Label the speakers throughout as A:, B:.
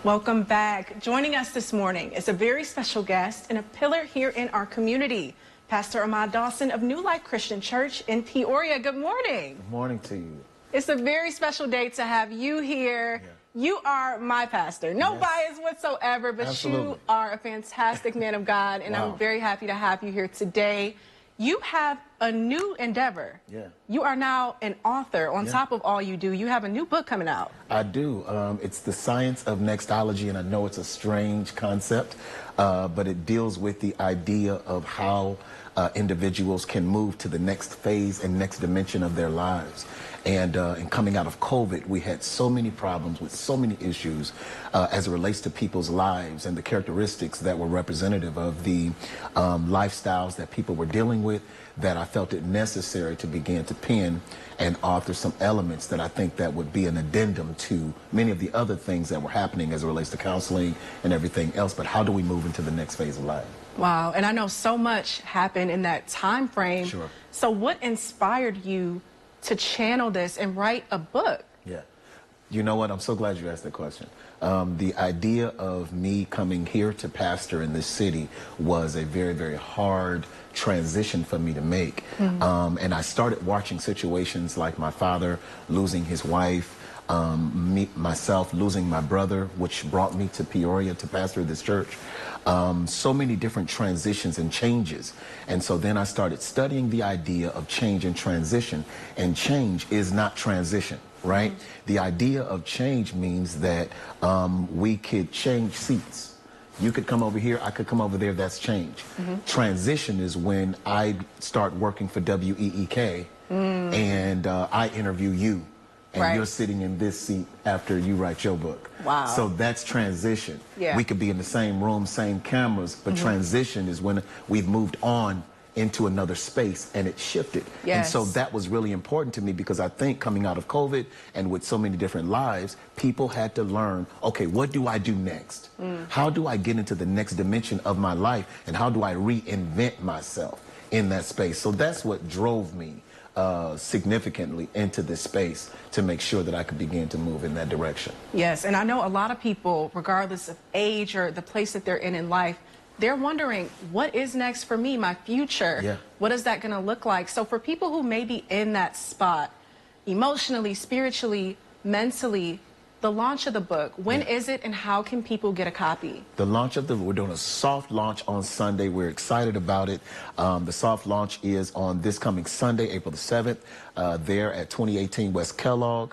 A: Welcome back. Joining us this morning is a very special guest and a pillar here in our community, Pastor Ahmad Dawson of New Life Christian Church in Peoria. Good morning.
B: Good morning to you.
A: It's a very special day to have you here. Yeah. You are my pastor. No bias whatsoever, but
B: Absolutely.
A: You are a fantastic man of God, and I'm very happy to have you here today. You have a new endeavor.
B: Yeah.
A: You are now an author. On top of all you do, you have a new book coming out.
B: I do. It's The Science of NEXTology, and I know it's a strange concept, but it deals with the idea of how individuals can move to the next phase and next dimension of their lives. And coming out of COVID, we had so many problems with so many issues as it relates to people's lives and the characteristics that were representative of the lifestyles that people were dealing with, that I felt it necessary to begin to pen and author some elements that I think that would be an addendum to many of the other things that were happening as it relates to counseling and everything else. But how do we move into the next phase of life?
A: Wow, and I know so much happened in that time frame.
B: Sure.
A: So what inspired you to channel this and write a book?
B: Yeah. You know what? I'm so glad you asked that question. The idea of me coming here to pastor in this city was a very, very hard transition for me to make. And I started watching situations like my father losing his wife, myself losing my brother, which brought me to Peoria to pastor this church. So many different transitions and changes. And so then I started studying the idea of change and transition. And change is not transition, right? The idea of change means that we could change seats. You could come over here, I could come over there, that's change. Transition is when I start working for WEEK and I interview you. And you're sitting in this seat after you write your book.
A: Wow.
B: So that's transition.
A: Yeah.
B: We could be in the same room, same cameras, but transition is when we've moved on into another space and it shifted. And so that was really important to me, because I think coming out of COVID and with so many different lives, people had to learn, okay, what do I do next? How do I get into the next dimension of my life? And how do I reinvent myself in that space? So that's what drove me significantly into this space, to make sure that I could begin to move in that direction.
A: Yes, and I know a lot of people, regardless of age or the place that they're in life, they're wondering, what is next for me, my future?
B: Yeah.
A: What is that going to look like? So for people who may be in that spot, emotionally, spiritually, mentally, the launch of the book, when is it and how can people get a copy?
B: The launch of we're doing a soft launch on Sunday. We're excited about it. The soft launch is on this coming Sunday, April the 7th, there at 2018 West Kellogg.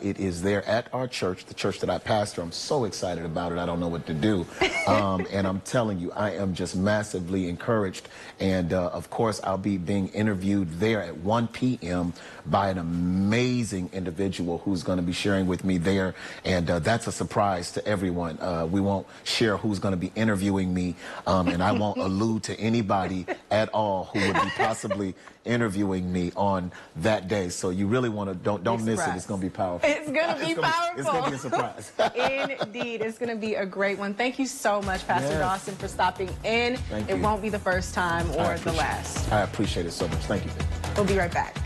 B: It is there at our church, the church that I pastor. I'm so excited about it. I don't know what to do. And I'm telling you, I am just massively encouraged. And of course, I'll be being interviewed there at 1 p.m. by an amazing individual who's going to be sharing with me there. And that's a surprise to everyone. We won't share who's going to be interviewing me. And I won't allude to anybody at all who would be possibly interviewing me on that day. So you really want to, don't miss it. It's going to be powerful.
A: It's going to be powerful.
B: It's going to be a surprise.
A: Indeed. It's going to be a great one. Thank you so much, Pastor Dawson, for stopping in.
B: Thank
A: you.
B: you.
A: It won't be the first time or the last.
B: I appreciate it so much. Thank you.
A: We'll be right back.